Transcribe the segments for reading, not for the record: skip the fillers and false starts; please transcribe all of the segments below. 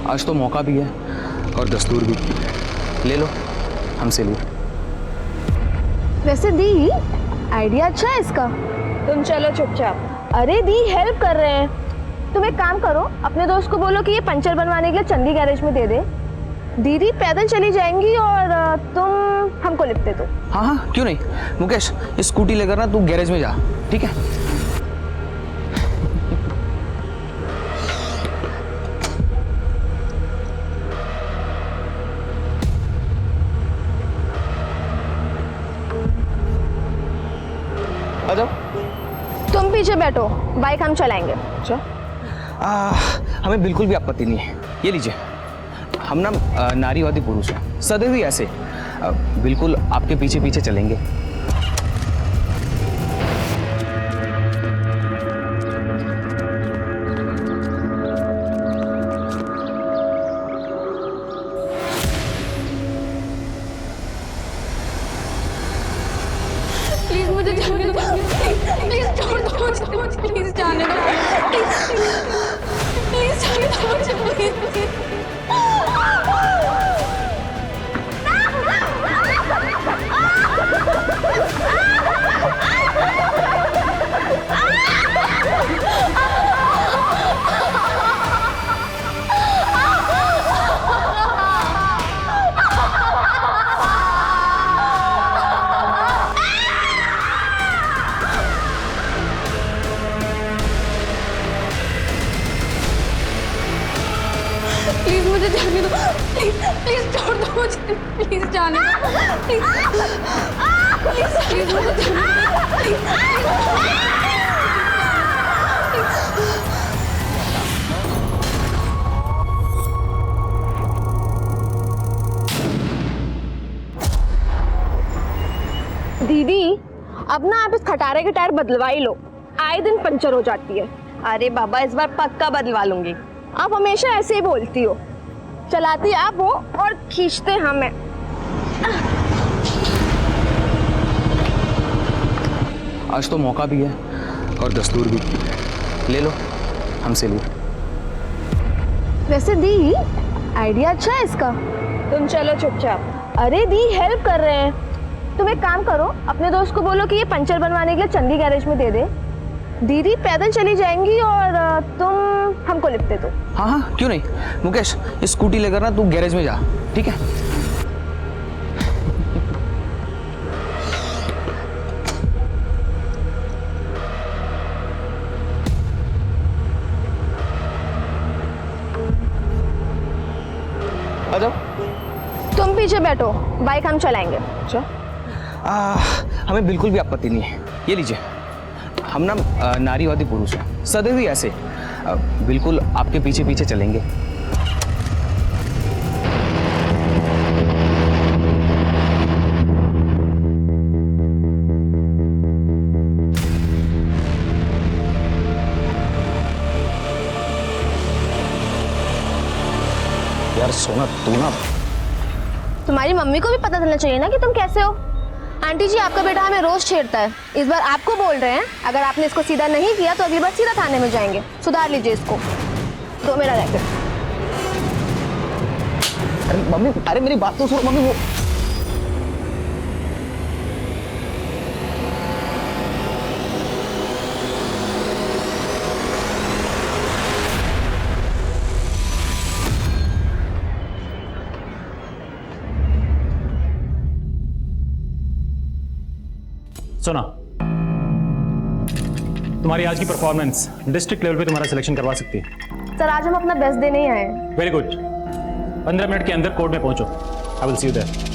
आज तो मौका भी है और दस्तूर भी। ले लो हमसे लीव। वैसे दी, आइडिया अच्छा है इसका। तुम चलो चुपचाप। अरे दी, हेल्प कर रहे हैं। तुम एक काम करो, अपने दोस्त को बोलो कि ये पंचर बनवाने के लिए चंदी गैरेज में दे दे। दीदी पैदल चली जाएंगी और तुम हमको लिफ्ट दे दो। हाँ हाँ, क्यों नहीं। मुकेश, स्कूटी लेकर ना तू गैरेज में जा, ठीक है? आ जाओ। तुम पीछे बैठो, बाइक हम चलाएंगे। अच्छा, हमें बिल्कुल भी आपत्ति नहीं है। ये लीजिए, हम ना नारीवादी पुरुष हैं, सदैव ही ऐसे। बिल्कुल आपके पीछे पीछे चलेंगे। प्लीज मुझे जाने दो, प्लीज छोड़ दो, प्लीज जाने दो, प्लीज जाने दो मुझे, प्लीज। प्लीज मुझे जाने दो, प्लीज प्लीज छोड़ दो मुझे, प्लीज जाने दो, प्लीज प्लीज प्लीज मुझे जाने दो, दीदी अब ना आप इस खटारे के टायर बदलवा ही लो, आए दिन पंचर हो जाती है। अरे बाबा, इस बार पक्का बदलवा लूंगी। आप हमेशा ऐसे ही बोलती हो, चलाती आप हो और खींचते हमें। आज तो मौका भी है और दस्तूर भी। ले लो हमसे लीव। वैसे दी, आइडिया अच्छा है इसका। तुम चलो चुपचाप। अरे दी, हेल्प कर रहे हैं। तुम एक काम करो, अपने दोस्त को बोलो कि ये पंचर बनवाने के लिए चंदी गैरेज में दे दे। दीदी पैदल चली जाएंगी और तुम हमको लिफ्ट दे दो। हाँ हाँ, क्यों नहीं। मुकेश, स्कूटी लेकर ना तू गैरेज में जा, ठीक है? आ जाओ। तुम पीछे बैठो, बाइक हम चलाएंगे। अच्छा, हमें बिल्कुल भी आपत्ति नहीं है। ये लीजिए, हम ना नारीवादी पुरुष हैं, सदैव ही ऐसे। बिल्कुल आपके पीछे पीछे चलेंगे। यार सोना, तू ना, तुम्हारी मम्मी को भी पता चलना चाहिए ना कि तुम कैसे हो। आंटी जी, आपका बेटा हमें रोज छेड़ता है, इस बार आपको बोल रहे हैं। अगर आपने इसको सीधा नहीं किया तो अगली बार सीधा थाने में जाएंगे। सुधार लीजिए इसको। दो मेरा रैकेट। अरे मम्मी, अरे मेरी बात तो सुनो मम्मी। वो सुना, तुम्हारी आज की परफॉर्मेंस डिस्ट्रिक्ट लेवल पे तुम्हारा सिलेक्शन करवा सकती है। सर, आज हम अपना बेस्ट डे नहीं आए। Very good. 15 मिनट के अंदर कोर्ट में पहुंचो। I will see you there.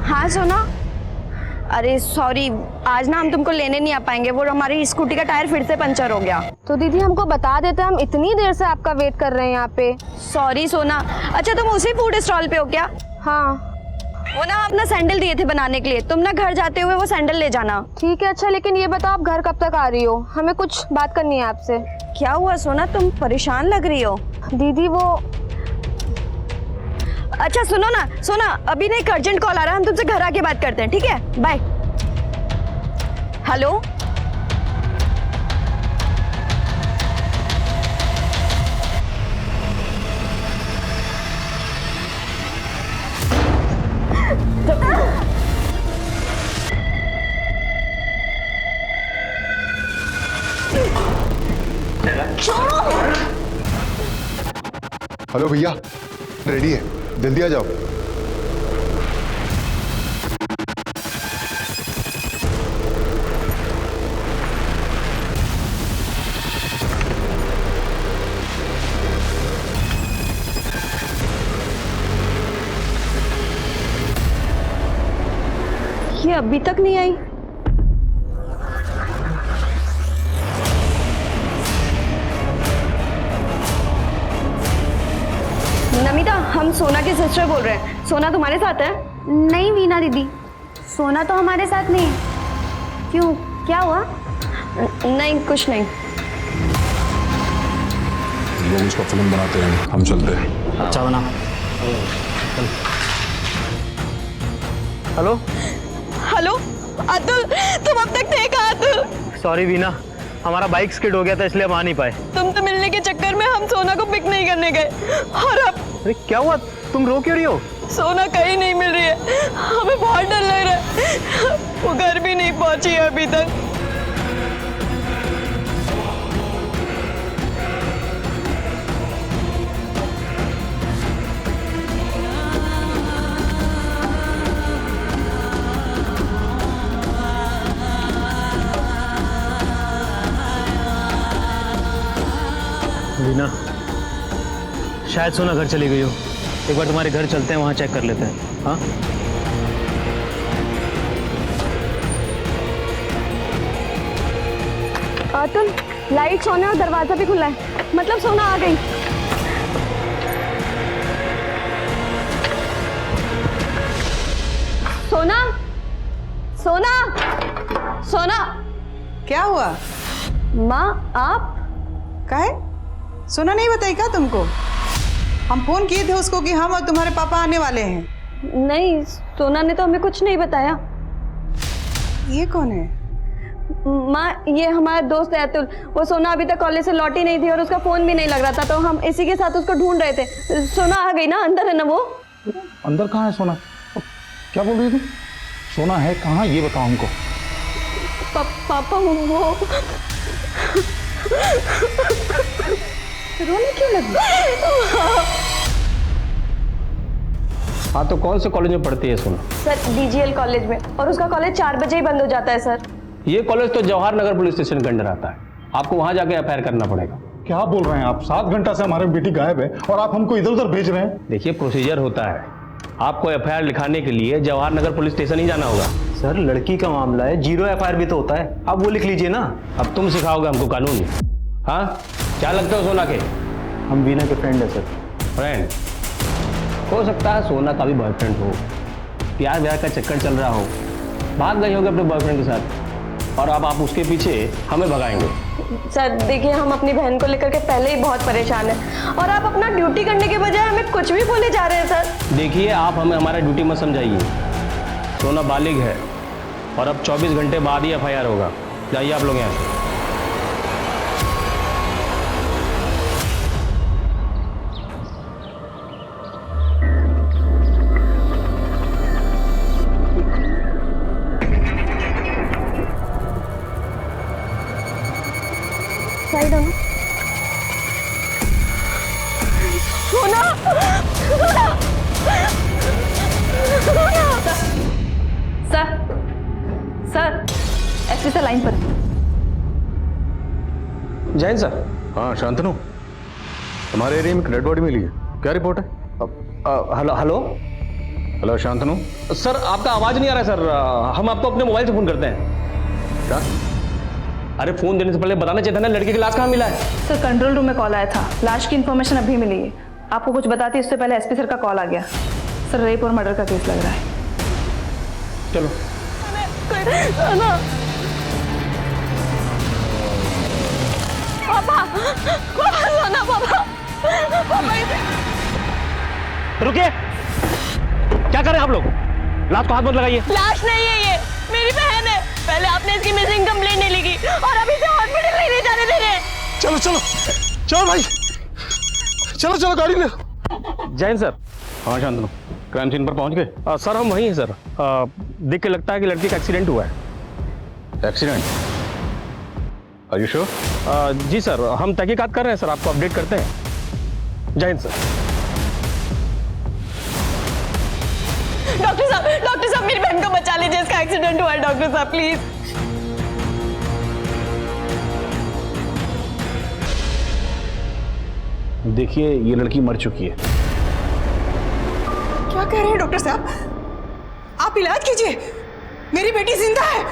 हाँ सोना, अरे सॉरी, आज ना हम तुमको लेने नहीं आ पाएंगे, वो हमारी स्कूटी का टायर फिर से पंचर हो गया। तो दीदी हमको बता देते, हम इतनी देर से आपका वेट कर रहे हैं यहाँ पे। सॉरी सोना। अच्छा तुम उसी फूड स्टॉल पे हो क्या? हाँ वो ना अपना सैंडल दिए थे बनाने के लिए, तुम ना घर जाते हुए वो सैंडल ले जाना। ठीक है। अच्छा लेकिन ये बताओ आप घर कब तक आ रही हो? हमें कुछ बात करनी है आपसे। क्या हुआ सोना, तुम परेशान लग रही हो? दीदी वो अच्छा सुनो ना, सोना अभी ना एक अर्जेंट कॉल आ रहा है, हम तुमसे घर आके बात करते हैं, ठीक है? बाय। हेलो हेलो भैया, रेडी है, जल्दी आ जाओ। ये अभी तक नहीं आई। नमिता, हम सोना की सिस्टर बोल रहे हैं। सोना तुम्हारे साथ है? नहीं वीना दीदी, सोना तो हमारे साथ नहीं है। क्यों, क्या हुआ? नहीं कुछ नहीं। लोग उसका फिल्म बनाते हैं, हम चलते हैं। अच्छा बना। हेलो हेलो अतुल, तुम अब तक थे कहाँ? अतुल सॉरी वीना, हमारा बाइक स्किड हो गया था इसलिए हम आ नहीं पाए। तुम तो मिलने के चक्कर में हम सोना को पिक नहीं करने गए, और अब अरे क्या हुआ, तुम रो क्यों रही हो? सोना कहीं नहीं मिल रही है, हमें बहुत डर लग रहा है। वो घर भी नहीं पहुंची है अभी तक। वीना, शायद सोना घर चली गई हो। एक बार तुम्हारे घर चलते हैं, वहाँ चेक कर लेते हैं। हाँ अतुल, लाइट्स ऑन है और दरवाजा भी खुला है, मतलब सोना आ गई। सोना, सोना, सोना। क्या हुआ? माँ आप? काहे? सोना नहीं बताई क्या तुमको? हम फोन किए थे उसको कि हम और तुम्हारे पापा आने वाले हैं। नहीं, सोना ने तो हमें कुछ नहीं बताया। ये कौन है? माँ, ये हमारा दोस्त है अतुल। वो सोना अभी तक कॉलेज से लौटी नहीं थी और उसका फोन भी नहीं लग रहा था, तो हम इसी के साथ उसको ढूंढ रहे थे। सोना आ गई ना, अंदर है ना वो? अंदर कहाँ है सोना? क्या बोल रही थी? सोना है कहाँ, ये बताओ हमको। पापा वो रोने क्यों लगी? हाँ, तो कौन से कॉलेज में पढ़ती है सोना? सर डीजीएल कॉलेज में, और उसका कॉलेज 4 बजे ही बंद हो जाता है सर। ये कॉलेज तो जवाहर नगर पुलिस स्टेशन के अंडर आता है, आपको वहां जाके एफआईआर करना पड़ेगा। क्या बोल रहे हैं आप? 7 घंटा से हमारी बेटी गायब है और आप हमको इधर उधर भेज रहे हैं। देखिए, प्रोसीजर होता है, आपको एफआईआर लिखाने के लिए जवाहर नगर पुलिस स्टेशन ही जाना होगा। सर लड़की का मामला है, 0 एफआईआर भी तो होता है, आप वो लिख लीजिए ना। अब तुम सिखाओगे हमको कानून? हाँ, क्या लगते हो सोना के? हम वीना के फ्रेंड है सर। फ्रेंड हो सकता है सोना का भी बॉयफ्रेंड हो, प्यार व्यार का चक्कर चल रहा हो, भाग गई होगी अपने बॉयफ्रेंड के साथ, और अब आप उसके पीछे हमें भगाएंगे। सर देखिए, हम अपनी बहन को लेकर के पहले ही बहुत परेशान हैं, और आप अपना ड्यूटी करने के बजाय हमें कुछ भी बोले जा रहे हैं सर। देखिए, आप हमें हमारा ड्यूटी मत समझाइए। सोना बालिग है और अब 24 घंटे बाद ही एफआईआर होगा। जाइए आप लोग यहाँ से। साइड हो ना। सोना, सोना, सोना। सर, सर, ऐसे से लाइन पर। जैन सर। हाँ शांतनु, हमारे एरिया में एक डेड बॉडी मिली है, क्या रिपोर्ट है? Hello hello. Hello Shantanu. Sir आपका आवाज नहीं आ रहा है सर, हम आपको अपने मोबाइल से फोन करते हैं। क्या? अरे फोन देने से पहले बताना चाहिए था ना लड़की की लाश कहाँ मिला है। सर कंट्रोल रूम में कॉल आया था, लाश की इन्फॉर्मेशन अभी मिली है। आपको कुछ बताती इससे पहले एसपी सर का कॉल आ गया। सर रेप और मर्डर का केस लग रहा है। चलो पापा, सोना पापा, रुकिए, क्या कर रहे हैं आप लोग? लाश को हाथ मत लगाइए। लाश नहीं है ये, मेरी बहन है। पहले आपने इसकी मिसिंग कंप्लेंट नहीं लिखी और अभी से हॉस्पिटल नहीं ले जाने दे रहे। चलो चलो चलो भाई, चलो चलो गाड़ी ले। जैन सर। हाँ शांतनु, क्राइम सीन पर पहुंच गए? सर हम वहीं हैं सर। देख के लगता है कि लड़की का एक्सीडेंट हुआ है। एक्सीडेंट? Are you sure? जी सर, हम तहकीकात कर रहे हैं सर, आपको अपडेट करते हैं। जय हिंद सर। डॉक्टर साहब मेरी बहन को बचा लीजिए, इसका एक्सीडेंट हुआ है डॉक्टर साहब प्लीज। देखिए ये लड़की मर चुकी है। क्या कह रहे हैं डॉक्टर साहब? आप इलाज कीजिए, मेरी बेटी जिंदा है,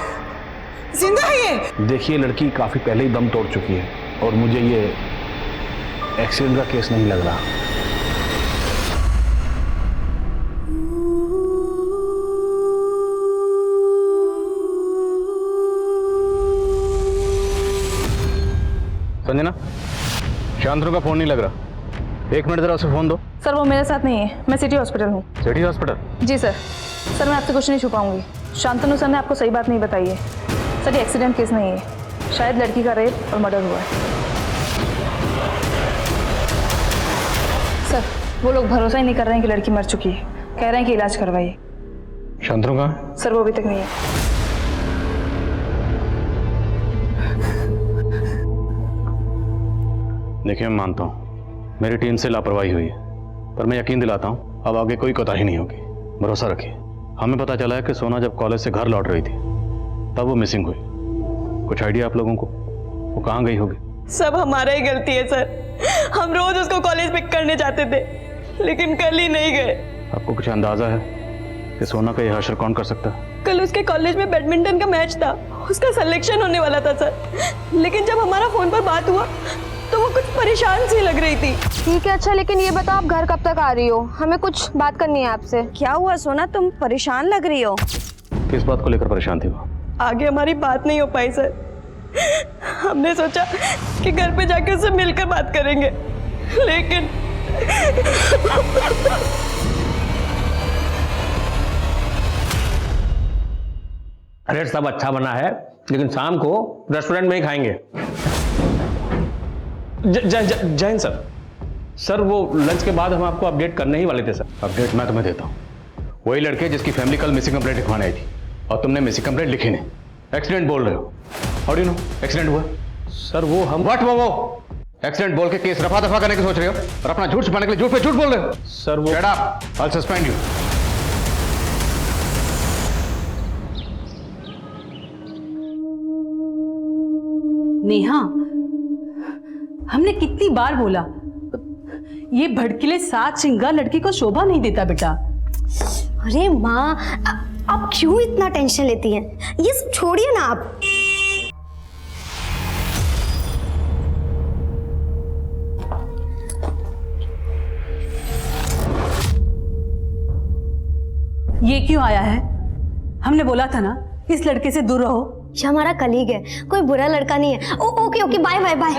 जिंदा है ये। देखिए लड़की काफी पहले ही दम तोड़ चुकी है और मुझे ये एक्सीडेंट का केस नहीं लग रहा। संजना, शांतनु का फोन नहीं लग रहा। 1 मिनट जरा उसे फोन दो। सर वो मेरे साथ नहीं है, मैं सिटी हॉस्पिटल हूँ। City hospital? जी सर। सर मैं आपसे कुछ नहीं छुपाऊंगी, शांतनु सर ने आपको सही बात नहीं बताई है। सर ये एक्सीडेंट केस नहीं है, शायद लड़की का रेप और मर्डर हुआ है। सर वो लोग भरोसा ही नहीं कर रहे हैं कि लड़की मर चुकी है, कह रहे हैं कि इलाज करवाइए। शांतनु कहाँ है? सर वो अभी तक नहीं है। देखिए मैं मानता हूँ मेरी टीम से लापरवाही हुई है, पर मैं यकीन दिलाता हूँ अब आगे कोई कोताही नहीं होगी। भरोसा रखिए। हमें पता चला है कि सोना जब कॉलेज से घर लौट रही थी तब वो मिसिंग हुई। कुछ आइडिया आप लोगों को वो कहाँ गई होगी? सब हमारा ही गलती है सर, हम रोज उसको कॉलेज पिक करने जाते थे लेकिन कल ही नहीं गए। आपको कुछ अंदाजा है कि सोना का यह हश्र कौन कर सकता है? कल उसके कॉलेज में बैडमिंटन का मैच था, उसका सिलेक्शन होने वाला था सर, लेकिन जब हमारा फोन पर बात हुआ तो वो कुछ परेशान सी लग रही थी। ठीक है, अच्छा लेकिन ये बताओ आप घर कब तक आ रही हो? हमें कुछ बात करनी है आपसे। क्या हुआ सोना, तुम परेशान लग रही हो? किस बात को लेकर परेशान थी वो? आगे हमारी बात नहीं हो पाई सर, हमने सोचा कि घर पे जाके उससे मिलकर बात करेंगे, लेकिन अरे सब अच्छा बना है, लेकिन शाम को रेस्टोरेंट में ही खाएंगे। जैन सर। सर वो लंच के बाद हम आपको अपडेट करने ही वाले थे सर। अपडेट मैं तुम्हें देता हूँ। वही लड़के जिसकी फैमिली कल मिसिंग कंप्लेंट लिखवाने आई थी और तुमने मिसिंग कंप्लेंट लिखी नहीं, एक्सीडेंट बोल रहे हो। How do you know accident हुआ? सर वो हम व्हाट वो एक्सीडेंट बोल के केस रफा दफा करने की सोच रहे हो और अपना झूठ छुपाने के लिए झूठ पे झूठ बोल रहे हो। सर वो shut up, I will suspend you. Neha, हमने कितनी बार बोला, ये भड़कीले सात श्रृंगार लड़की को शोभा नहीं देता बेटा। अरे माँ, आप क्यों इतना टेंशन लेती हैं? ये सब छोड़िए ना आप। ये क्यों आया है? हमने बोला था ना इस लड़के से दूर रहो। ये हमारा कलीग है, कोई बुरा लड़का नहीं है। Okay okay, bye bye bye.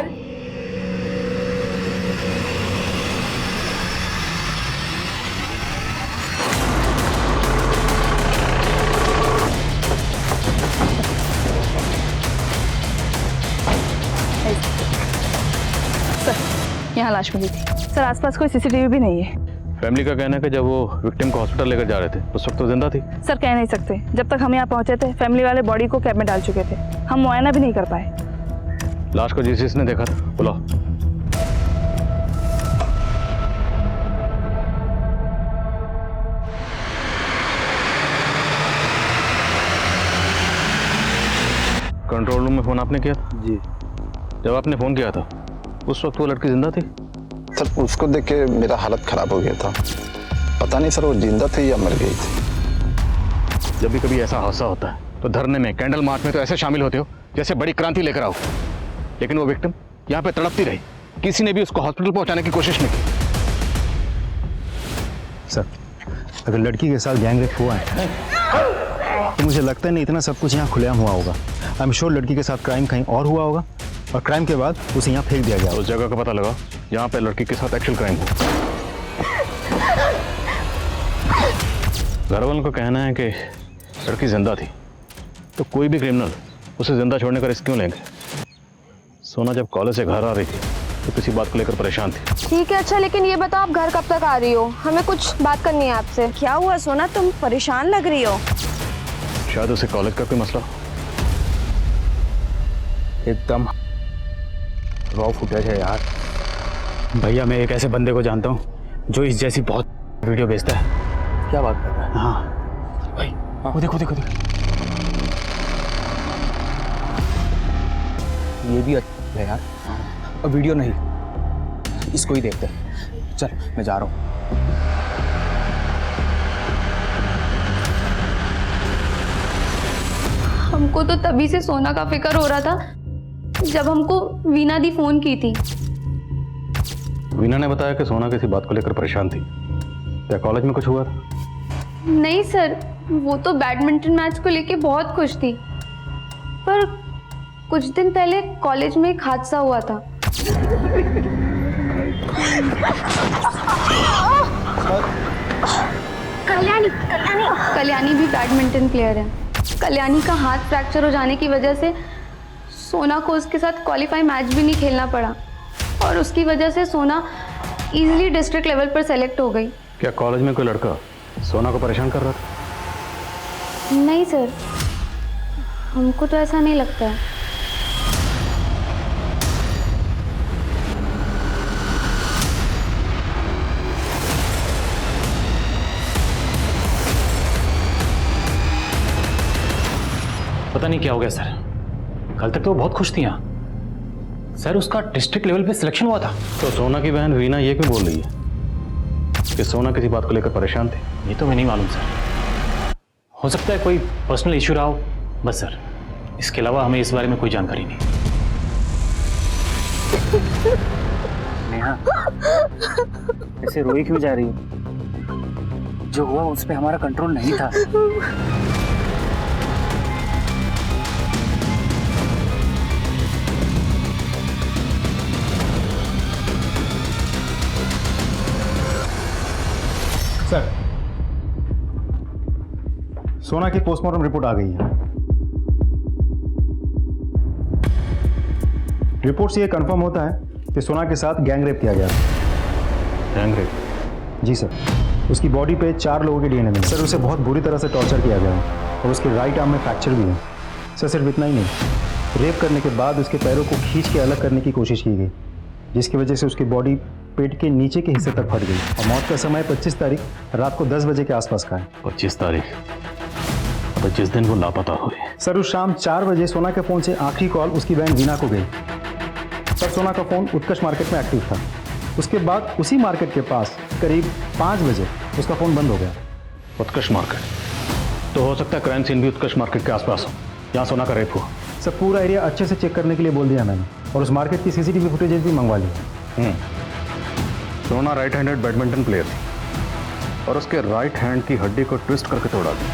Sir यहाँ लाश मिली थी सर, आसपास कोई सीसीटीवी भी नहीं है। फैमिली का कहना है कि जब वो विक्टिम को हॉस्पिटल लेकर जा रहे थे उस वक्त तो जिंदा थी। सर कह नहीं सकते, जब तक हम यहाँ पहुंचे थे फैमिली वाले बॉडी को कैब में डाल चुके थे, हम मुआयना भी नहीं कर पाए। लाश को जिसने देखा था बुलाओ। कंट्रोल रूम में फोन आपने किया था? जी। जब आपने फोन किया था उस वक्त वो लड़की जिंदा थी? सर उसको देख के मेरा हालत खराब हो गया था, पता नहीं सर वो जिंदा थे या मर गई थी। जब भी कभी ऐसा हादसा होता है तो धरने में, कैंडल मार्च में तो ऐसे शामिल होते हो जैसे बड़ी क्रांति लेकर आओ, लेकिन वो विक्टिम यहाँ पे तड़पती रही, किसी ने भी उसको हॉस्पिटल पहुंचाने की कोशिश नहीं की। सर, अगर लड़की के साथ गैंग रेप हुआ है तो मुझे लगता नहीं इतना सब कुछ यहाँ खुलेआम हुआ होगा। आई एम श्योर लड़की के साथ क्राइम कहीं और हुआ होगा और क्राइम के बाद उसे यहाँ फेंक दिया गया। उस जगह का पता लगा जहाँ पे लड़की के साथ एक्चुअल क्राइम हुआ। घर वालों का कहना है कि लड़की जिंदा थी, तो कोई भी क्रिमिनल उसे जिंदा छोड़ने का रिस्क क्यों लेंगे। सोना जब कॉलेज से घर आ रही थी तो किसी बात को लेकर परेशान थी। ठीक है, अच्छा लेकिन ये बताओ आप घर कब तक आ रही हो? हमें कुछ बात करनी है आपसे। क्या हुआ सोना, तुम परेशान लग रही हो? शायद उसे कॉलेज का कोई मसला। एकदम रॉ फुटेज है यार। भैया, मैं एक ऐसे बंदे को जानता हूँ जो इस जैसी बहुत वीडियो भेजता है। क्या बात कर रहा है? हाँ भाई, वो देखो देखो देखो। ये भी अच्छा है यार। और वीडियो नहीं, इसको ही देखते हैं। चल मैं जा रहा हूँ। हमको तो तभी से सोना का फिक्र हो रहा था जब हमको वीना दी फोन की थी। वीना ने बताया कि सोना किसी बात को लेकर परेशान थी। क्या कॉलेज में कुछ हुआ था? नहीं सर, वो तो बैडमिंटन मैच को लेके बहुत खुश थी, पर कुछ दिन पहले कॉलेज में एक हादसा हुआ था। कल्याणी भी बैडमिंटन प्लेयर है। कल्याणी का हाथ फ्रैक्चर हो जाने की वजह से सोना को उसके साथ क्वालिफाई मैच भी नहीं खेलना पड़ा और उसकी वजह से सोना इजीली डिस्ट्रिक्ट लेवल पर सेलेक्ट हो गई। क्या कॉलेज में कोई लड़का सोना को परेशान कर रहा था? नहीं सर, हमको तो ऐसा नहीं लगता है। पता नहीं क्या हो गया सर, कल तक तो वो बहुत खुश थी यहाँ। सर, उसका डिस्ट्रिक्ट लेवल पे सिलेक्शन हुआ था। तो सोना की बहन वीना ये क्यों बोल रही है कि सोना किसी बात को लेकर परेशान थी? ये तो मैं नहीं मालूम सर, हो सकता है कोई पर्सनल इशू रहा हो, बस सर। इसके अलावा हमें इस बारे में कोई जानकारी नहीं। नेहा, ऐसे रोई क्यों जा रही हो? जो हुआ उस पर हमारा कंट्रोल नहीं था। सर, सोना की पोस्टमार्टम रिपोर्ट आ गई है। रिपोर्ट से यह कंफर्म होता है कि सोना के साथ गैंग रेप किया गया। Gang rape? जी सर। उसकी बॉडी पे 4 लोगों के डीएनए मिले। सर, उसे बहुत बुरी तरह से टॉर्चर किया गया है और उसके राइट आर्म में फ्रैक्चर भी है। सर, सिर्फ इतना ही नहीं, रेप करने के बाद उसके पैरों को खींच के अलग करने की कोशिश की गई, जिसकी वजह से उसकी बॉडी पेट के नीचे के हिस्से तक फट गई और मौत का समय 25 तारीख रात को 10 बजे के आसपास का है। 25 तारीख, तो जिस दिन वो लापता हुए। सर, उस शाम 4 बजे सोना के फ़ोन से आखिरी कॉल उसकी बहन वीना को गई। सर, सोना का फ़ोन उत्कर्ष मार्केट में एक्टिव था। उसके बाद उसी मार्केट के पास करीब 5 बजे उसका फ़ोन बंद हो गया। उत्कर्ष मार्केट? तो हो सकता है क्राइम सीन भी उत्कर्ष मार्केट के आसपास हो, जहाँ सोना का रेप हुआ। सर, पूरा एरिया अच्छे से चेक करने के लिए बोल दिया मैंने और उस मार्केट की CCTV फुटेजेस भी मंगवा ली। सोना राइट हैंडेड बैडमिंटन प्लेयर थी और उसके राइट हैंड की हड्डी को ट्विस्ट करके तोड़ा दी।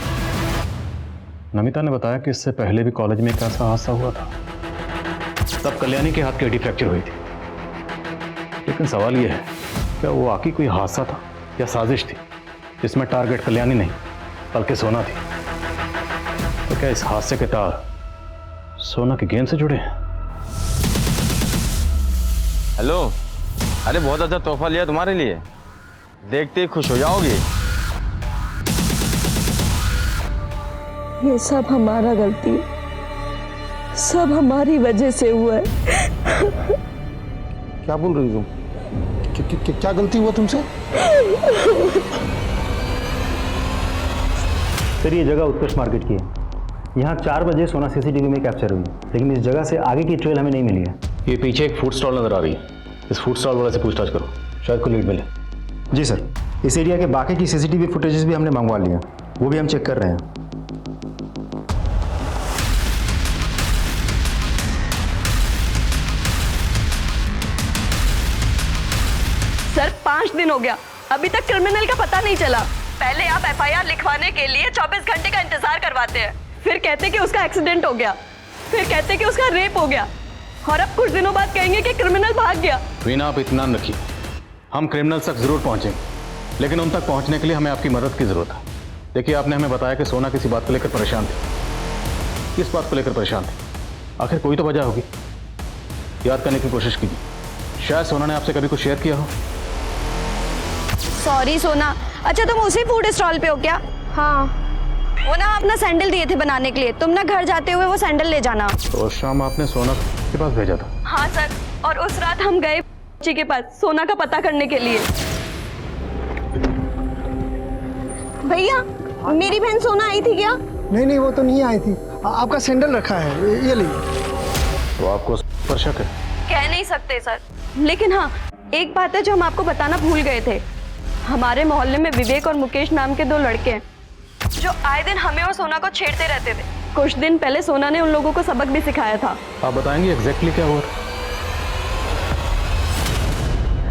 नमिता ने बताया कि इससे पहले भी कॉलेज में एक ऐसा हादसा हुआ था, तब कल्याणी के हाथ की हड्डी फ्रैक्चर हुई थी। लेकिन सवाल यह है, क्या वो वाकई कोई हादसा था या साजिश थी जिसमें टारगेट कल्याणी नहीं बल्कि सोना थी? तो क्या इस हादसे के तार सोना के गेम से जुड़े हैं? हेलो, अरे बहुत अच्छा तोहफा लिया तुम्हारे लिए, देखते ही खुश हो जाओगी। ये सब हमारा गलती है, सब हमारी वजह से हुआ है। क्या बोल रही हो तुम? क्या गलती हुआ तुमसे? सर, ये जगह उत्कर्ष मार्केट की है। यहाँ 4 बजे सोना CCTV में कैप्चर हुई, लेकिन इस जगह से आगे की ट्रेल हमें नहीं मिली है। ये पीछे एक फूड स्टॉल नजर आ रही है, इस फूड स्टॉल वाले से पूछताछ करो, शायद कोई लीड मिले। जी सर, इस एरिया के बाकी की सीसीटीवी फुटेजेस भी हमने मंगवा लिया, वो भी हम चेक कर रहे हैं। सर 5 दिन हो गया, अभी तक क्रिमिनल का पता नहीं चला। पहले आप एफआईआर लिखवाने के लिए 24 घंटे का इंतजार करवाते हैं, फिर कहते कि उसका एक्सीडेंट हो गया, फिर कहते कि उसका रेप हो गया, और अब कुछ दिनों बाद कहेंगे कि क्रिमिनल भाग गया। वीना, आप इत्मीनान रखिए, हम क्रिमिनल्स तक जरूर पहुंचेंगे, लेकिन उन तक पहुंचने के लिए हमें आपकी मदद की जरूरत है। देखिए, आपने हमें बताया कि सोना किसी बात को लेकर परेशान थी। किस बात को लेकर परेशान थी? आखिर कोई तो वजह होगी। याद करने की कोशिश कीजिए, शायद सोना ने आपसे कभी कुछ शेयर किया हो। सॉरी सोना। अच्छा, तुम उसी फूड स्टॉल पे हो क्या? हाँ। वो ना अपना सैंडल दिए थे बनाने के लिए, तुम ना घर जाते हुए वो सैंडल ले जाना। तो उस शाम आपने सोना के पास भेजा था? हाँ सर, और उस रात हम गए जी के पास सोना का पता करने के लिए। भैया, मेरी बहन सोना आई थी क्या? नहीं, वो तो नहीं आई थी। आपका सैंडल रखा है, ये लीजिए। तो आपको उस पर शक है? कह नहीं सकते सर, लेकिन हाँ, एक बात है जो हम आपको बताना भूल गए थे। हमारे मोहल्ले में विवेक और मुकेश नाम के 2 लड़के हैं जो आए दिन हमें और सोना को छेड़ते रहते थे। कुछ दिन पहले सोना ने उन लोगों को सबक भी सिखाया था। आप बताएंगे एग्जैक्टली क्या हुआ?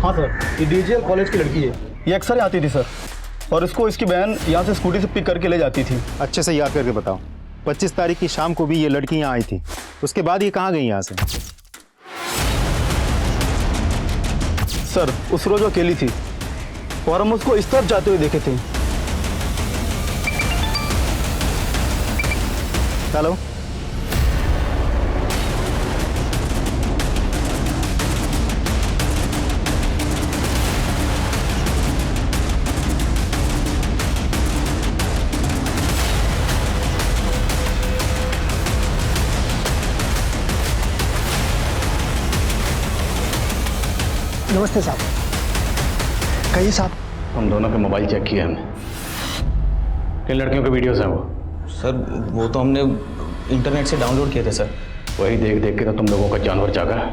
हाँ सर, ये डीजीएल कॉलेज की लड़की है, ये अक्सर आती थी सर, और इसको इसकी बहन यहाँ से स्कूटी से पिक करके ले जाती थी। अच्छे से याद करके बताओ, 25 तारीख की शाम को भी ये लड़की यहाँ आई थी, उसके बाद ये कहाँ गई यहाँ से? सर, उस रोज वो अकेली थी और हम उसको इस तरफ जाते हुए देखे थे। हेलो, नमस्ते साहब। कहिए साहब। हम दोनों के मोबाइल चेक किए हमने। किन लड़कियों के वीडियोस हैं वो? सर, वो तो हमने इंटरनेट से डाउनलोड किए थे सर। वही देख देख के तो तुम लोगों का जानवर जागा है,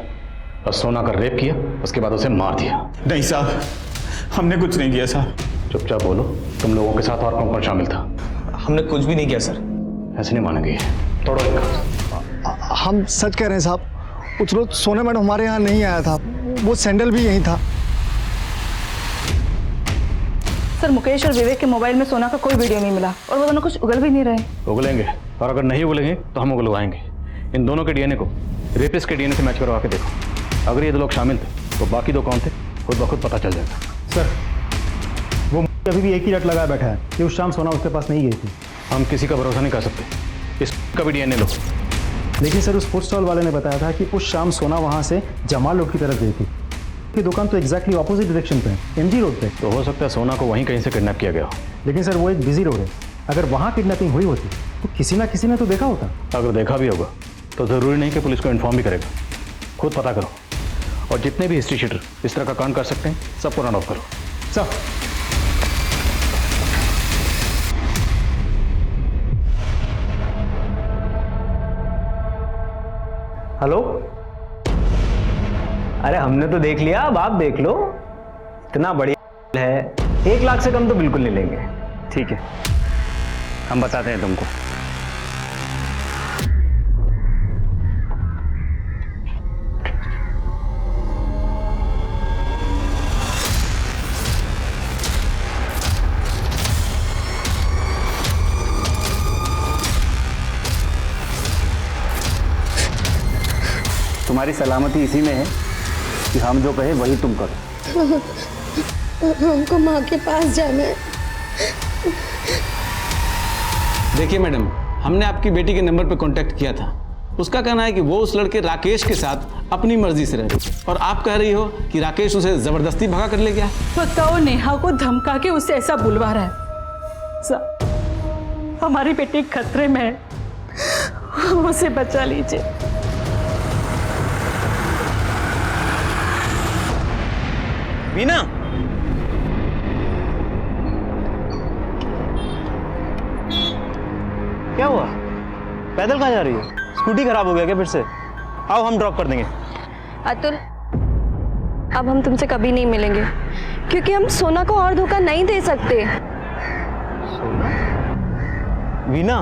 और सोना का रेप किया, उसके बाद उसे मार दिया। नहीं साहब, हमने कुछ नहीं किया साहब। चुपचाप बोलो, तुम लोगों के साथ और कौन कौन शामिल था? हमने कुछ भी नहीं किया सर। ऐसे नहीं मानेंगे, तोड़ो इनका। हम सच कह रहे हैं साहब, उस रोज सोना मैडम हमारे यहाँ नहीं आया था, वो सैंडल भी यहीं था। सर, मुकेश और विवेक के मोबाइल में सोना का कोई वीडियो नहीं मिला, और वो दोनों कुछ उगल भी नहीं रहे। उगलेंगे, और अगर नहीं उगलेंगे तो हम उगलवाएंगे। इन दोनों के डीएनए को रेपिस्ट के डीएनए से मैच करवा के देखो। अगर ये 2 लोग शामिल थे तो बाकी 2 कौन थे खुद ब खुद पता चल जाएगा। सर, वो अभी भी एक ही रट लगाया बैठा है कि उस शाम सोना उसके पास नहीं गई थी। हम किसी का भरोसा नहीं कर सकते, इसका भी डीएनए लो। लेकिन सर, उस फूड स्टॉल वाले ने बताया था कि उस शाम सोना वहाँ से जमाल रोड की तरफ गई थी। की दुकान तो एग्जैक्टली ऑपोजिट डायरेक्शन पे है, एमजी रोड पे। तो हो सकता है सोना को वहीं कहीं से किडनैप किया गया हो। लेकिन सर, वो एक बिजी रोड है, अगर वहाँ किडनैपिंग हुई होती तो किसी ना किसी ने तो देखा होता। अगर देखा भी होगा तो ज़रूरी नहीं कि पुलिस को इन्फॉर्म भी करेगा। खुद पता करो, और जितने भी हिस्ट्री शीटर इस तरह का कांड कर सकते हैं सबको रन ऑफ करो। सर, हेलो, अरे हमने तो देख लिया, अब आप देख लो। इतना बढ़िया है, 1 लाख से कम तो बिल्कुल नहीं लेंगे। ठीक है, हम बताते हैं तुमको। तुम्हारी सलामती इसी में है कि हम जो कहें वही तुम करो। हमको माँ के पास जाना है। देखिए मैडम, हमने आपकी बेटी के नंबर पर कांटेक्ट किया था। उसका कहना है कि वो उस लड़के राकेश के साथ अपनी मर्जी से रह रही, और आप कह रही हो कि राकेश उसे जबरदस्ती भगा कर ले गया। बताओ, नेहा को धमका के उसे ऐसा बुलवा रहा है। हमारी बेटी खतरे में है, उसे बचा लीजिए। वीना, क्या हुआ? पैदल कहाँ जा रही है? स्कूटी खराब हो गया क्या फिर से? आओ हम ड्रॉप कर देंगे। अतुल, अब हम तुमसे कभी नहीं मिलेंगे क्योंकि हम सोना को और धोखा नहीं दे सकते। वीना,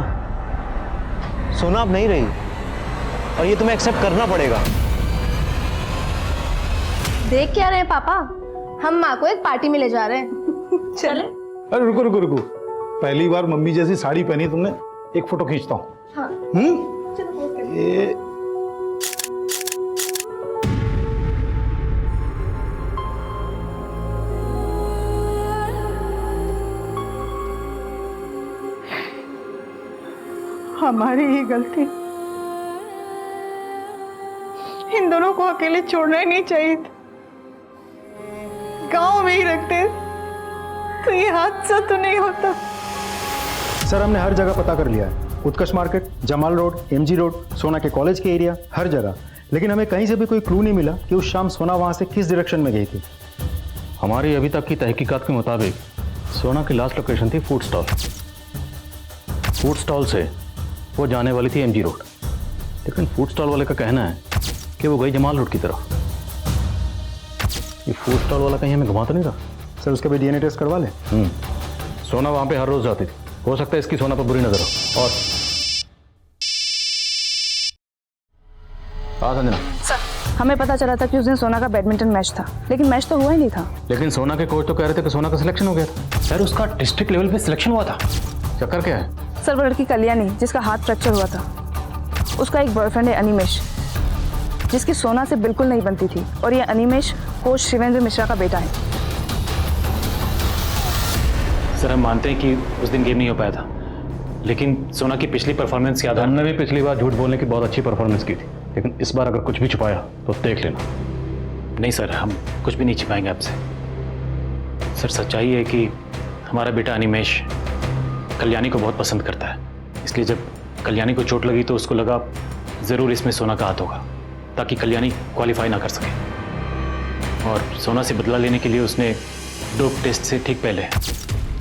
सोना अब नहीं रही और ये तुम्हें एक्सेप्ट करना पड़ेगा। देख क्या रहे हैं पापा, हम माँ को एक पार्टी में ले जा रहे हैं। चले। अरे रुको रुको रुको, पहली बार मम्मी जैसी साड़ी पहनी तुमने, एक फोटो खींचता हूँ। हाँ। ये हमारी ही गलती, इन दोनों को अकेले छोड़ना ही नहीं चाहिए था। गांव में ही रखते तो ये हादसा तो नहीं होता। सर हमने हर जगह पता कर लिया है, Utkarsh market, Jamal road, MG road, Sona के कॉलेज के एरिया, हर जगह, लेकिन हमें कहीं से भी कोई क्लू नहीं मिला कि उस शाम सोना वहां से किस डायरेक्शन में गई थी। हमारी अभी तक की तहकीकात के मुताबिक सोना की लास्ट लोकेशन थी फूड स्टॉल। फूड स्टॉल से वो जाने वाली थी एमजी रोड, लेकिन फूड स्टॉल वाले का कहना है कि वो गई जमाल रोड की तरफ। ये फूड स्टॉल वाला कहीं हमें घुमा तो नहीं रहा? सर उसके भी डीएनए टेस्ट करवा लें। सोना वहां पे हर रोज जाती थी, हो सकता है इसकी सोना पर बुरी नजर हो। और संजना, सर हमें पता चला था कि उस दिन सोना का बैडमिंटन मैच था, लेकिन मैच तो हुआ ही नहीं था। लेकिन सोना के कोच तो कह रहे थे कि सोना का सिलेक्शन हो गया था। सर उसका डिस्ट्रिक्ट लेवल पे सिलेक्शन हुआ था। चक्कर क्या है? सर वो लड़की कल्याणी जिसका हाथ फ्रैक्चर हुआ था, उसका एक बॉयफ्रेंड है अनिमेश, जिसकी सोना से बिल्कुल नहीं बनती थी, और ये अनिमेश कोच शिवेंद्र मिश्रा का बेटा है। सर हम मानते हैं कि उस दिन गेम नहीं हो पाया था, लेकिन सोना की पिछली परफॉर्मेंस याद है। हमने भी पिछली बार झूठ बोलने की बहुत अच्छी परफॉर्मेंस की थी, लेकिन इस बार अगर कुछ भी छुपाया तो देख लेना। नहीं सर, हम कुछ भी नहीं छिपाएंगे आपसे। सर सच्चाई है कि हमारा बेटा अनिमेश कल्याणी को बहुत पसंद करता है, इसलिए जब कल्याणी को चोट लगी तो उसको लगा ज़रूर इसमें सोना का हाथ होगा, ताकि कल्याणी क्वालिफाई ना कर सके। और सोना से बदला लेने के लिए उसने डोप टेस्ट से ठीक पहले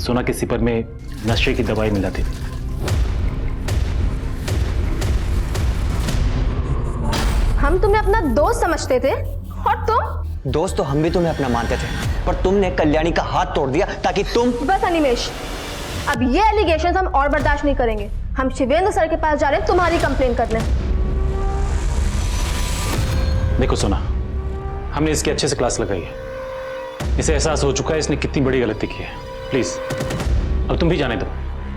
सोना के सिपर में नशे की दवाई मिला थी। हम तुम्हें अपना दोस्त समझते थे, और तुम? दोस्त तो हम भी तुम्हें अपना मानते थे, पर तुमने कल्याणी का हाथ तोड़ दिया ताकि तुम। बस अनिमेश, अब ये एलिगेशंस हम और बर्दाश्त नहीं करेंगे। हम शिवेंद्र सर के पास जा रहे हैं तुम्हारी कंप्लेन करने। देखो सोना, हमने इसकी अच्छे से क्लास लगाई है, इसे एहसास हो चुका है इसने कितनी बड़ी गलती की है। प्लीज अब तुम भी जाने दो,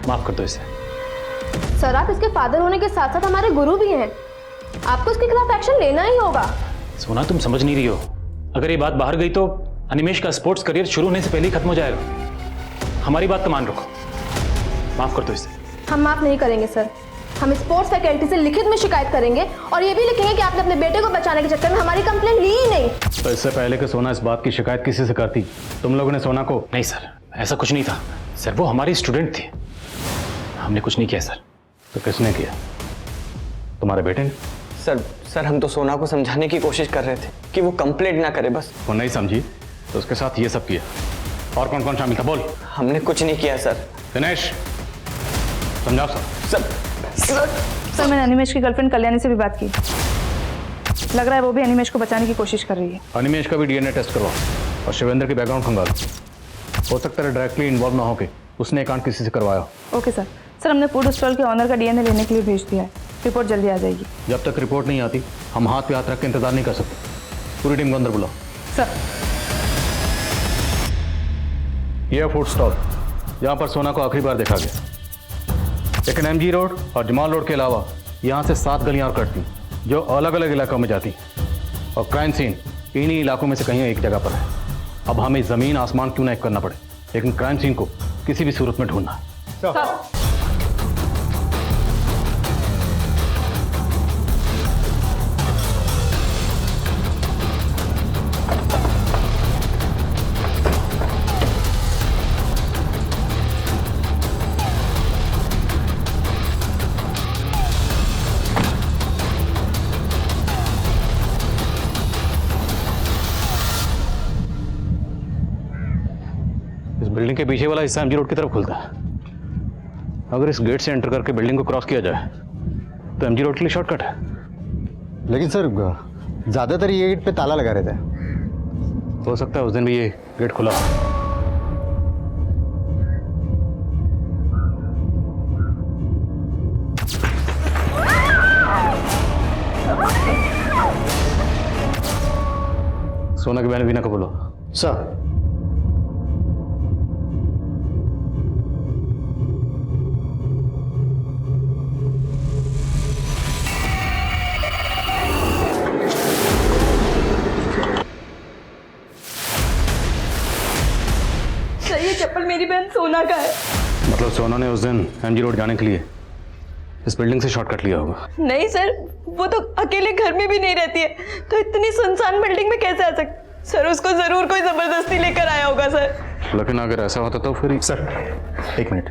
माफ कर दो इसे। सर आप इसके फादर होने के साथ साथ हमारे गुरु भी हैं, आपको इसके खिलाफ एक्शन लेना ही होगा। सोना तुम समझ नहीं रही हो, अगर ये बात बाहर गई तो अनिमेश का स्पोर्ट्स करियर शुरू होने से पहले ही खत्म हो जाएगा। हमारी बात तो मान रखो, माफ कर दो इसे। हम माफ नहीं करेंगे सर, हम स्पोर्ट्स फैकल्टी से लिखित में शिकायत करेंगे और ये भी लिखेंगे कि आपने अपने बेटे को बचाने के चक्कर में हमारी कंप्लेंट ली ही नहीं। तो इससे पहले कि सोना इस बात की शिकायत किसी से करती, तुम लोगों ने सोना को? नहीं सर, ऐसा कुछ नहीं था सर, वो हमारी स्टूडेंट थी, हमने कुछ नहीं किया सर। तो किसने किया? तुम्हारे बेटे ने? सर हम तो सोना को समझाने की कोशिश कर रहे थे कि वो कंप्लेंट ना करे, बस। वो नहीं समझी तो उसके साथ ये सब किया। और कौन कौन शामिल था बोल। हमने कुछ नहीं किया सर। दिनेश समझाओ सर। सर मैंने अनिमेश की गर्लफ्रेंड कल्याणी से भी बात की, लग रहा है वो भी अनिमेश को बचाने की कोशिश कर रही है। अनिमेश का भी डीएनए टेस्ट करवाओ और शिवेंद्र की बैकग्राउंड खंगालो, हो सकता है डायरेक्टली इन्वॉल्व ना होके उसने कांड किसी से करवाया। Okay sir. सर हमने फूड स्टॉल के ऑनर का डीएनए लेने के लिए भेज दिया है, रिपोर्ट जल्दी आ जाएगी। जब तक रिपोर्ट नहीं आती हम हाथ पे हाथ रख के इंतजार नहीं कर सकते। पूरी टीम को अंदर बुलाओ। सर यह फूड स्टॉल जहाँ पर सोना को आखिरी बार देखा गया, लेकिन एमजी रोड और जमाल रोड के अलावा यहाँ से 7 गलियाँ और कटती जो अलग अलग इलाकों में जाती, और क्राइम सीन इन्हीं इलाकों में से कहीं एक जगह पर है। अब हमें ज़मीन आसमान क्यों ना एक करना पड़े, लेकिन क्राइम सीन को किसी भी सूरत में ढूंढना है। बिल्डिंग के पीछे वाला हिस्सा एमजी रोड की तरफ खुलता है। अगर इस गेट से एंटर करके बिल्डिंग को क्रॉस किया जाए तो एमजी रोड के लिए शॉर्टकट है। लेकिन सर ज़्यादातर ये गेट पे ताला लगा रहता है। हो सकता है उस दिन भी ये गेट खुला हो। सोना की बहन वीना को बोलो। सर। सर ये चप्पल मेरी बहन सोना का है। मतलब सोना ने उस दिन एमजी रोड जाने के लिए इस बिल्डिंग से शॉर्टकट लिया होगा। नहीं सर, वो तो अकेले घर में भी नहीं रहती है, तो इतनी सुनसान बिल्डिंग में कैसे आ सकती? सर उसको जरूर कोई जबरदस्ती लेकर आया होगा सर। लेकिन अगर ऐसा होता तो फिर सर 1 मिनट।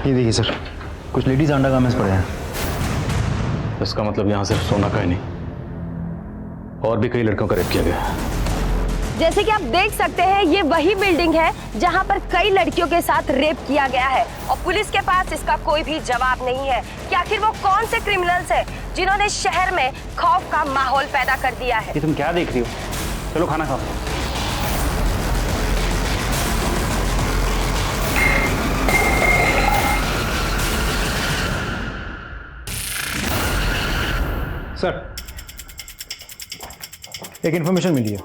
ये देखिए सर, कुछ लेडीज अंडरगारमेंट्स पड़े हैं। इसका मतलब यहाँ सिर्फ सोना का ही नहीं, और भी कई लड़कियों का रेप किया गया है। जैसे कि आप देख सकते हैं, ये वही बिल्डिंग है जहां पर कई लड़कियों के साथ रेप किया गया है और पुलिस के पास इसका कोई भी जवाब नहीं है कि आखिर वो कौन से क्रिमिनल्स हैं जिन्होंने शहर में खौफ का माहौल पैदा कर दिया है। ये तुम क्या देख रही हो? चलो खाना खाओ। सर, एक इन्फॉर्मेशन मिली है,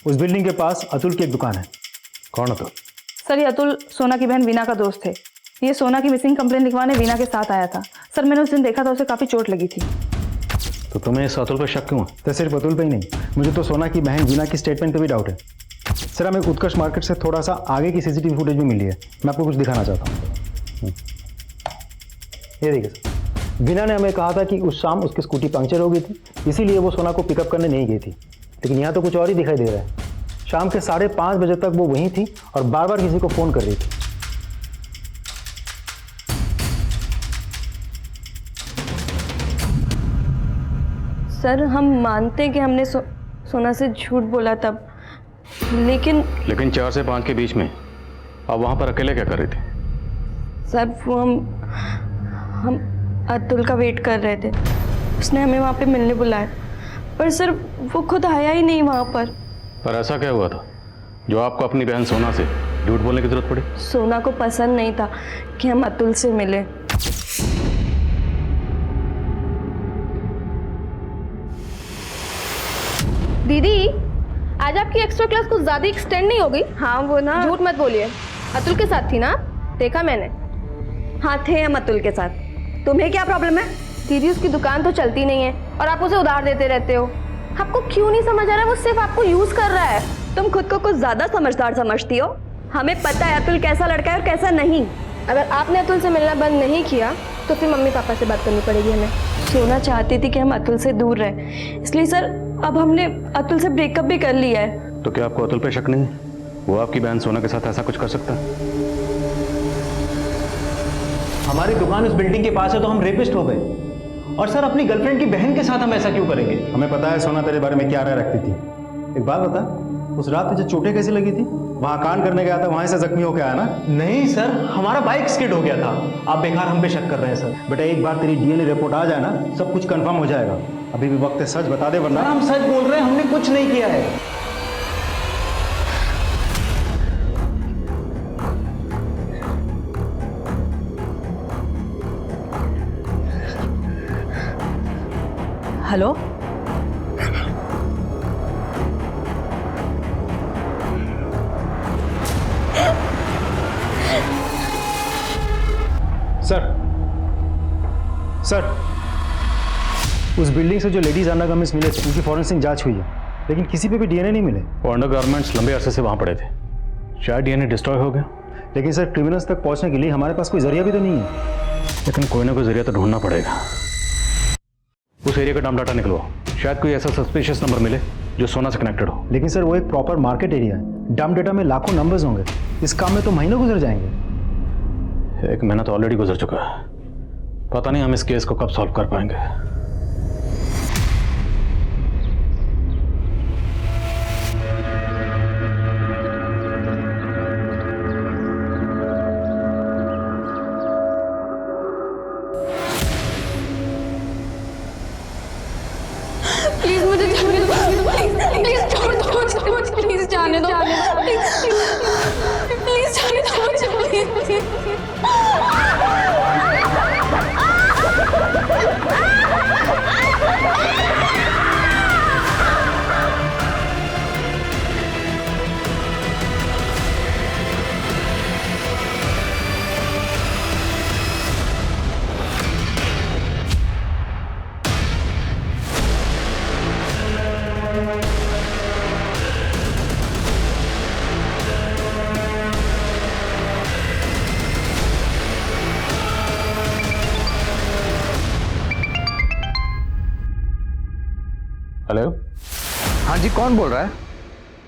उस बिल्डिंग के पास अतुल की एक दुकान है। कौन अतुल? सर ये अतुल सोना की बहन वीना का दोस्त थे। ये सोना की मिसिंग कंप्लेंट लिखवाने वीना के साथ आया था। सर मैंने उस दिन देखा था, उसे काफ़ी चोट लगी थी। तो तुम्हें इस अतुल पर शक क्यों है? तो सिर्फ अतुल पे ही नहीं, मुझे तो सोना की बहन वीना की स्टेटमेंट पे भी डाउट है। सर हमें उत्कर्ष मार्केट से थोड़ा सा आगे की सीसीटीवी फुटेज भी मिली है, मैं आपको कुछ दिखाना चाहता हूँ। ये देखिए सर, वीना ने हमें कहा था कि उस शाम उसकी स्कूटी पंक्चर हो गई थी, इसीलिए वो सोना को पिकअप करने नहीं गई थी। लेकिन यहाँ तो कुछ और ही दिखाई दे रहा है। शाम के 5:30 बजे तक वो वहीं थी और बार बार किसी को फ़ोन कर रही थी। सर हम मानते हैं कि हमने सोना से झूठ बोला तब, लेकिन 4 से 5 के बीच में आप वहाँ पर अकेले क्या कर रहे थे? सर वो हम अतुल का वेट कर रहे थे, उसने हमें वहाँ पे मिलने बुलाया, पर सर वो खुद आया ही नहीं वहाँ पर। पर ऐसा क्या हुआ था जो आपको अपनी बहन सोना से झूठ बोलने की जरूरत पड़ी? सोना को पसंद नहीं था कि हम अतुल से मिले। दीदी आज आपकी एक्स्ट्रा क्लास कुछ ज्यादा एक्सटेंड नहीं हो गई? हाँ वो ना, झूठ मत बोलिए, अतुल के साथ थी ना? देखा मैंने। हाँ थे हम अतुल के साथ। तुम्हें क्या प्रॉब्लम है? दीदी उसकी दुकान तो चलती नहीं है और आप उसे उधार देते रहते हो। आपको क्यों नहीं समझ आ रहा, वो सिर्फ आपको यूज कर रहा है। तुम खुद को कुछ ज्यादा समझदार समझती हो। हमें पता है अतुल कैसा लड़का है और कैसा नहीं। अगर आपने अतुल से मिलना बंद नहीं किया तो फिर मम्मी पापा से बात करनी पड़ेगी हमें। सोना चाहती थी कि हम अतुल से दूर रहें, इसलिए सर अब हमने अतुल से ब्रेकअप भी कर लिया है। तो क्या आपको अतुल पे शक नहीं है? वो आपकी बहन सोना के साथ ऐसा कुछ कर सकता है? हमारी दुकान उस बिल्डिंग के पास है तो हम रेपिस्ट हो गए, और सर अपनी गर्लफ्रेंड की बहन के साथ हम ऐसा क्यों करेंगे? हमें पता है सोना तेरे बारे में क्या राय रखती थी। एक बात बता, उस रात तुझे चोटें कैसी लगी थी? वहाँ कांड करने गया था, वहाँ से जख्मी होकर आया ना? नहीं सर, हमारा बाइक स्किड हो गया था। आप बेकार हम पे शक कर रहे हैं सर। बेटा एक बार तेरी डीएनए रिपोर्ट आ जाए ना, सब कुछ कंफर्म हो जाएगा। अभी भी वक्त है, सच बता दे वरना। हम सच बोल रहे हैं, हमने कुछ नहीं किया है। हेलो सर उस बिल्डिंग से जो लेडीज अंडरगारमेंट्स मिले थे उनकी फॉरेंसिक जांच हुई है, लेकिन किसी पे भी डीएनए नहीं मिले। वो अंडरगारमेंट्स लंबे अरसे से वहाँ पड़े थे, शायद डीएनए डिस्ट्रॉय हो गया। लेकिन सर क्रिमिनल्स तक पहुँचने के लिए हमारे पास कोई जरिया भी तो नहीं है। लेकिन कोई ना कोई जरिया तो ढूंढना पड़ेगा। उस एरिया का डाम डाटा निकलवाओ, शायद कोई ऐसा सस्पिशियस नंबर मिले जो सोना से कनेक्टेड हो। लेकिन सर वो एक प्रॉपर मार्केट एरिया है, डम डेटा में लाखों नंबर्स होंगे, इस काम में तो महीनों गुजर जाएंगे। 1 महीना तो ऑलरेडी गुजर चुका है, पता नहीं हम इस केस को कब सॉल्व कर पाएंगे। प्लीज मुझे जाने दो, प्लीज छोड़ दो मुझे, प्लीज जाने दो, प्लीज जाने दो मुझे, प्लीज। हेलो। हाँ जी, कौन बोल रहा है?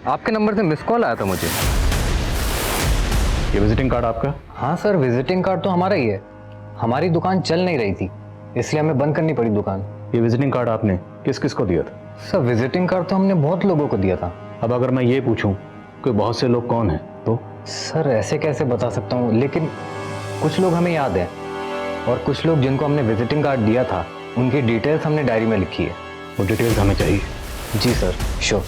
आपके नंबर से मिस कॉल आया था मुझे। ये विजिटिंग कार्ड आपका? हाँ सर, विजिटिंग कार्ड तो हमारा ही है। हमारी दुकान चल नहीं रही थी, इसलिए हमें बंद करनी पड़ी दुकान। ये विजिटिंग कार्ड आपने किस किस को दिया था? सर विजिटिंग कार्ड तो हमने बहुत लोगों को दिया था। अब अगर मैं ये पूछूं कि बहुत से लोग कौन हैं तो? सर ऐसे कैसे बता सकता हूँ, लेकिन कुछ लोग हमें याद है और कुछ लोग जिनको हमने विजिटिंग कार्ड दिया था उनकी डिटेल्स हमने डायरी में लिखी है। वो डिटेल्स हमें चाहिए। जी सर, श्योर।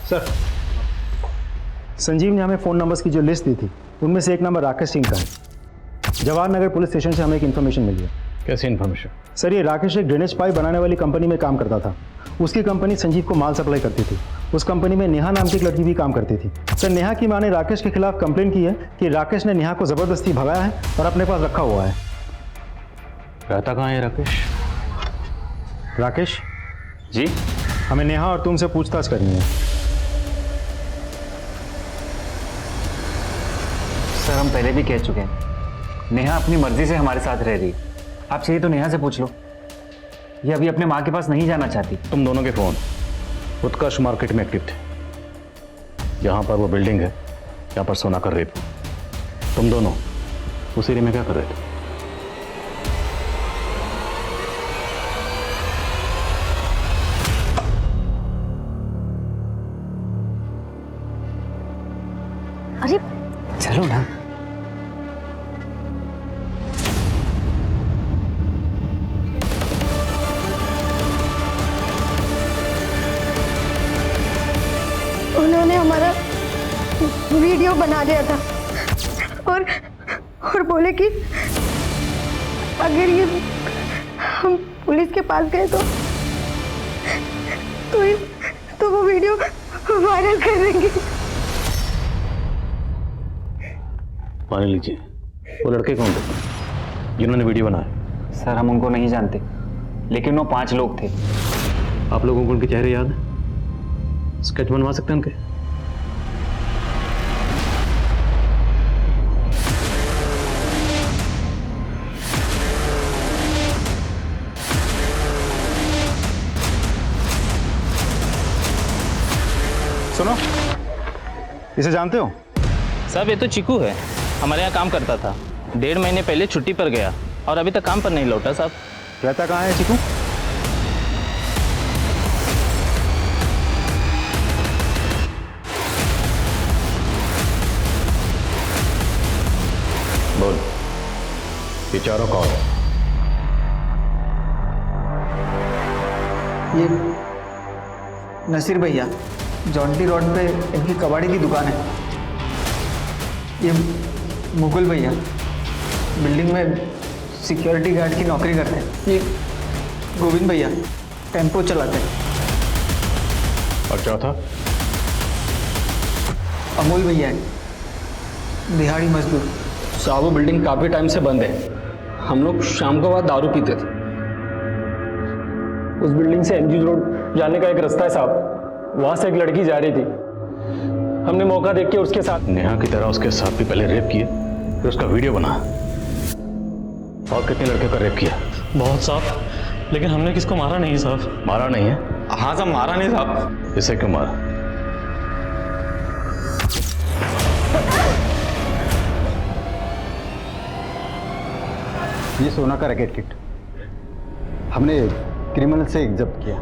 सर, संजीव ने हमें फ़ोन नंबर्स की जो लिस्ट दी थी उनमें से एक नंबर राकेश सिंह का है। जवाहर नगर पुलिस स्टेशन से हमें एक इन्फॉर्मेशन मिली है। कैसी इन्फॉर्मेशन? सर ये राकेश एक ड्रेनेज पाइप बनाने वाली कंपनी में काम करता था। उसकी कंपनी संजीव को माल सप्लाई करती थी। उस कंपनी में नेहा नाम की एक लड़की भी काम करती थी। सर नेहा की मां ने राकेश के खिलाफ कंप्लेन की है कि राकेश ने नेहा को ज़बरदस्ती भगाया है और अपने पास रखा हुआ है। रहता कहाँ है राकेश? राकेश जी, हमें नेहा और तुमसे पूछताछ करनी है। सर हम पहले भी कह चुके हैं, नेहा अपनी मर्जी से हमारे साथ रह रही। आप चाहिए तो नेहा से पूछ लो, ये अभी अपने माँ के पास नहीं जाना चाहती। तुम दोनों के फ़ोन उत्कर्ष मार्केट में एक्टिव थे। जहाँ पर वो बिल्डिंग है, यहाँ पर सोना का रेप। तुम दोनों उस एरिया में क्या कर रहे थे? अरे चलो ना। उन्होंने हमारा वीडियो बना दिया था और बोले कि अगर ये हम पुलिस के पास गए तो वो वीडियो वायरल कर देंगे। मान लीजिए, वो लड़के कौन थे जिन्होंने वीडियो बनाया? सर हम उनको नहीं जानते, लेकिन वो 5 लोग थे। आप लोगों को उनके चेहरे याद हैं? स्केच बनवा सकते हैं उनके? सुनो, इसे जानते हो? साहब ये तो चिकू है, हमारे यहाँ काम करता था। 1.5 महीने पहले छुट्टी पर गया और अभी तक काम पर नहीं लौटा साहब। रहता कहाँ है चिकू? बोल, ये चारों कौन? ये नसीर भैया, जॉन्टी रोड पे इनकी कबाड़ी की दुकान है। ये मुकुल भैया, बिल्डिंग में सिक्योरिटी गार्ड की नौकरी करते हैं। ये गोविंद भैया, टेम्पो चलाते हैं। और चौथा? अमोल भैया है, दिहाड़ी मजदूर। साहब वो बिल्डिंग काफ़ी टाइम से बंद है। हम लोग शाम को बाद दारू पीते थे। उस बिल्डिंग से एमजी रोड जाने का एक रास्ता है साहब, वहाँ से एक लड़की जा रही थी। हमने मौका देख के उसके साथ नेहा की तरह उसके साथ भी पहले रेप किए, फिर उसका वीडियो बना। और कितने लड़के का रेप किया? बहुत साहब, लेकिन हमने किसको मारा नहीं साहब। मारा नहीं है? हाँ साहब, मारा नहीं साहब। इसे क्यों मारा? ये सोना का रैकेट किट हमने क्रिमिनल से जब्त किया।